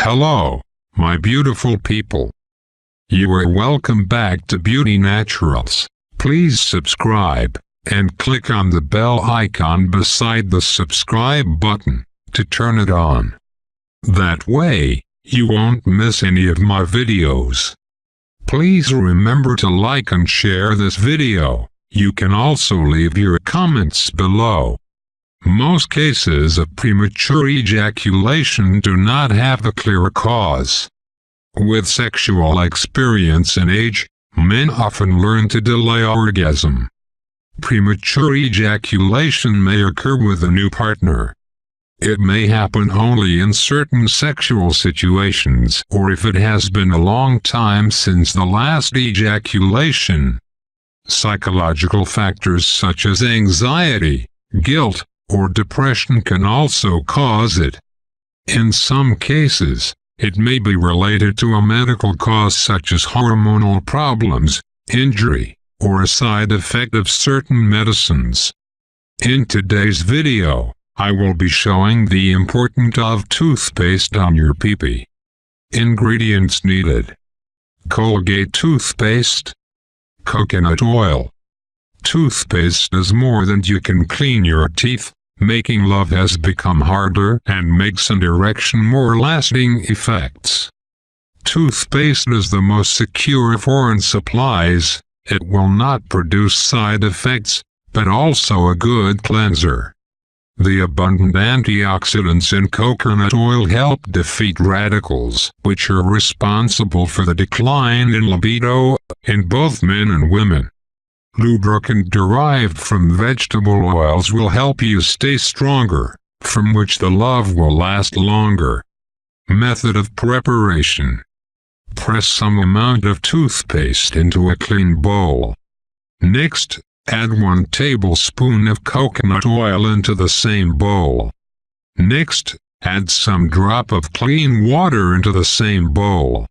Hello, my beautiful people. You are welcome back to Beauty Naturals. Please subscribe, and click on the bell icon beside the subscribe button, to turn it on. That way, you won't miss any of my videos. Please remember to like and share this video. You can also leave your comments below. Most cases of premature ejaculation do not have a clear cause. With sexual experience and age, men often learn to delay orgasm. Premature ejaculation may occur with a new partner. It may happen only in certain sexual situations or if it has been a long time since the last ejaculation. Psychological factors such as anxiety, guilt, or depression can also cause it. In some cases, it may be related to a medical cause such as hormonal problems, injury, or a side effect of certain medicines. In today's video, I will be showing the importance of toothpaste on your pee-pee. Ingredients needed: Colgate toothpaste, coconut oil. Toothpaste is more than you can clean your teeth. Making love has become harder and makes an erection more lasting effects. Toothpaste is the most secure foreign supplies. It will not produce side effects, but also a good cleanser. The abundant antioxidants in coconut oil help defeat radicals, which are responsible for the decline in libido, in both men and women. Lubricant derived from vegetable oils will help you stay stronger, from which the love will last longer. Method of preparation: press some amount of toothpaste into a clean bowl. Next, add 1 tablespoon of coconut oil into the same bowl. Next, add some drop of clean water into the same bowl.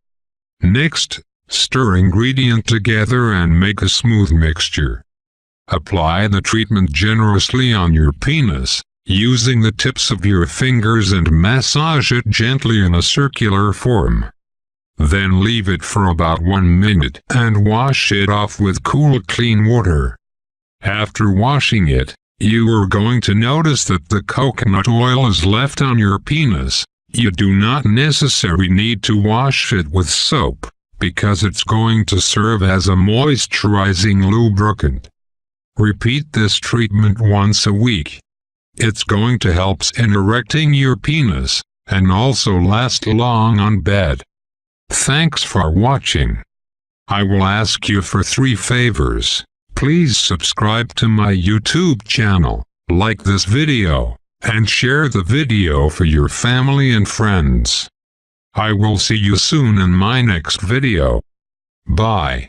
Next, stir ingredient together and make a smooth mixture. Apply the treatment generously on your penis, using the tips of your fingers, and massage it gently in a circular form. Then leave it for about 1 minute and wash it off with cool clean water. After washing it, you are going to notice that the coconut oil is left on your penis. You do not necessarily need to wash it with soap, because it's going to serve as a moisturizing lubricant. Repeat this treatment once a week. It's going to help in erecting your penis, and also last long on bed. Thanks for watching. I will ask you for 3 favors. Please subscribe to my YouTube channel, like this video, and share the video for your family and friends. I will see you soon in my next video. Bye.